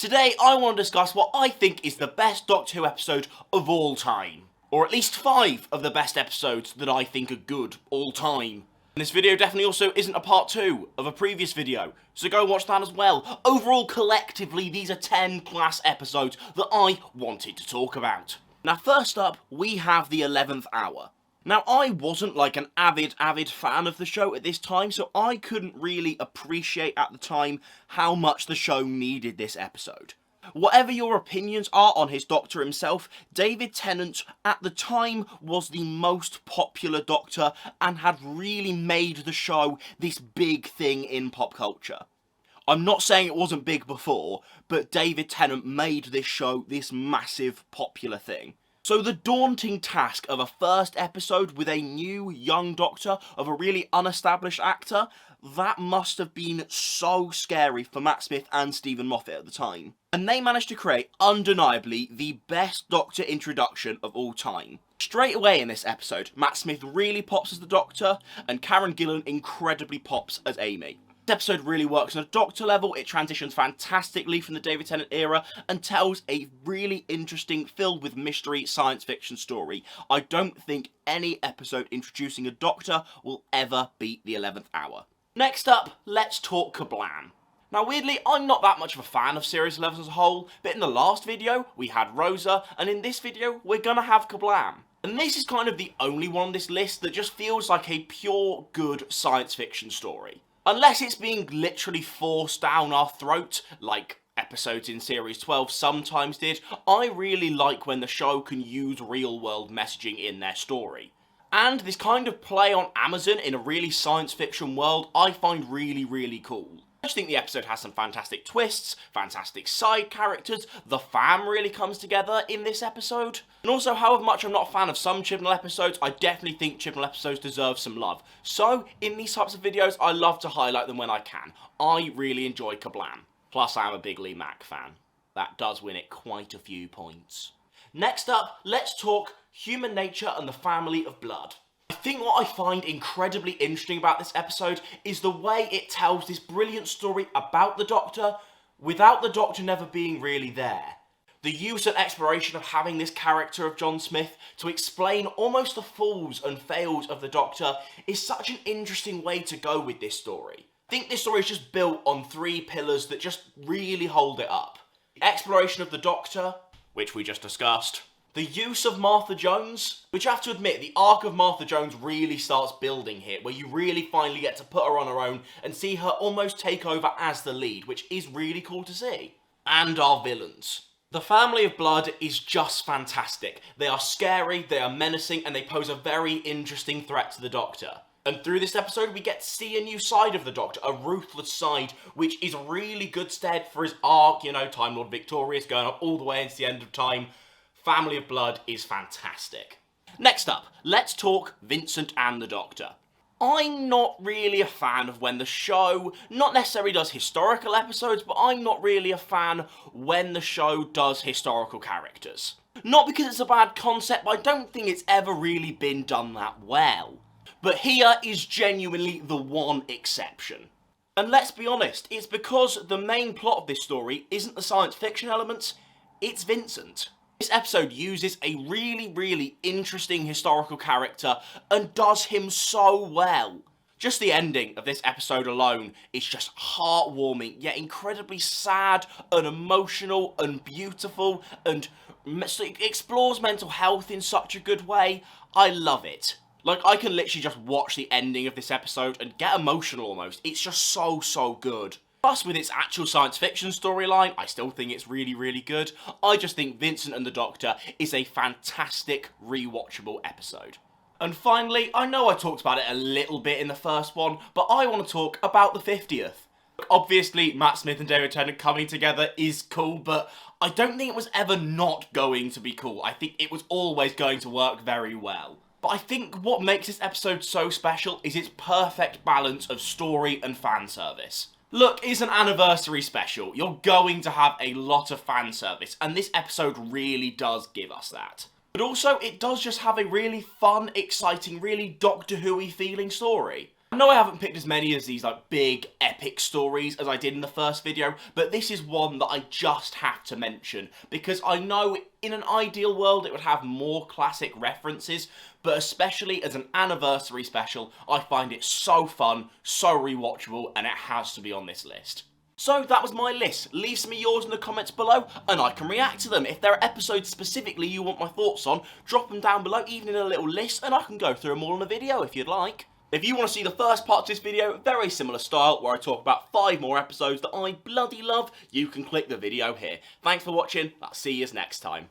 Today I want to discuss what I think is the best Doctor Who episode of all time. Or at least 5 of the best episodes that I think are good all time. And this video definitely also isn't a part 2 of a previous video, so go watch that as well. Overall, collectively, these are 10 class episodes that I wanted to talk about. Now first up, we have the 11th hour. Now I wasn't like an avid fan of the show at this time, so I couldn't really appreciate at the time how much the show needed this episode. Whatever your opinions are on his Doctor himself, David Tennant at the time was the most popular Doctor and had really made the show this big thing in pop culture. I'm not saying it wasn't big before, but David Tennant made this show this massive popular thing. So the daunting task of a first episode with a new young Doctor, of a really unestablished actor, that must have been so scary for Matt Smith and Stephen Moffat at the time. And they managed to create, undeniably, the best Doctor introduction of all time. Straight away in this episode, Matt Smith really pops as the Doctor, and Karen Gillan incredibly pops as Amy. This episode really works on a Doctor level. It transitions fantastically from the David Tennant era and tells a really interesting, filled with mystery science fiction story. I don't think any episode introducing a Doctor will ever beat the 11th hour. Next up, let's talk Kerblam. Now weirdly, I'm not that much of a fan of Series 11 as a whole, but in the last video we had Rosa, and in this video we're gonna have Kerblam. And this is kind of the only one on this list that just feels like a pure good science fiction story. Unless it's being literally forced down our throat, like episodes in Series 12 sometimes did, I really like when the show can use real-world messaging in their story. And this kind of play on Amazon in a really science fiction world, I find really cool. I just think the episode has some fantastic twists, fantastic side characters, the fam really comes together in this episode. And also, however much I'm not a fan of some Chibnall episodes, I definitely think Chibnall episodes deserve some love. So, in these types of videos, I love to highlight them when I can. I really enjoy Kerblam. Plus, I'm a big Lee Mack fan. That does win it quite a few points. Next up, let's talk human nature and the family of blood. I think what I find incredibly interesting about this episode is the way it tells this brilliant story about the Doctor without the Doctor never being really there. The use and exploration of having this character of John Smith to explain almost the falls and fails of the Doctor is such an interesting way to go with this story. I think this story is just built on 3 pillars that just really hold it up. The exploration of the Doctor, which we just discussed. The use of Martha Jones, which I have to admit, the arc of Martha Jones really starts building here, where you really finally get to put her on her own and see her almost take over as the lead, which is really cool to see. And our villains. The family of blood is just fantastic. They are scary, they are menacing, and they pose a very interesting threat to the Doctor. And through this episode, we get to see a new side of the Doctor, a ruthless side, which is really good stead for his arc, you know, Time Lord Victorious, going up all the way into the end of time. Family of Blood is fantastic. Next up, let's talk Vincent and the Doctor. I'm not really a fan of when the show not necessarily does historical episodes, but I'm not really a fan when the show does historical characters. Not because it's a bad concept, but I don't think it's ever really been done that well. But here is genuinely the one exception. And let's be honest, it's because the main plot of this story isn't the science fiction elements, it's Vincent. This episode uses a really interesting historical character and does him so well. Just the ending of this episode alone is just heartwarming, yet incredibly sad and emotional and beautiful, and explores mental health in such a good way. I love it. Like, I can literally just watch the ending of this episode and get emotional almost. It's just so good. Plus, with its actual science fiction storyline, I still think it's really good. I just think Vincent and the Doctor is a fantastic, rewatchable episode. And finally, I know I talked about it a little bit in the first one, but I want to talk about the 50th. Obviously, Matt Smith and David Tennant coming together is cool, but I don't think it was ever not going to be cool. I think it was always going to work very well. But I think what makes this episode so special is its perfect balance of story and fan service. Look, it's an anniversary special. You're going to have a lot of fan service, and this episode really does give us that. But also, it does just have a really fun, exciting, really Doctor Who-y feeling story. I know I haven't picked as many as these like big epic stories as I did in the first video, but this is one that I just have to mention because I know in an ideal world it would have more classic references, but especially as an anniversary special, I find it so fun, so rewatchable, and it has to be on this list. So that was my list. Leave some of yours in the comments below and I can react to them. If there are episodes specifically you want my thoughts on, drop them down below, even in a little list, and I can go through them all in a video if you'd like. If you want to see the first part to this video, very similar style, where I talk about 5 more episodes that I bloody love, you can click the video here. Thanks for watching, I'll see you next time.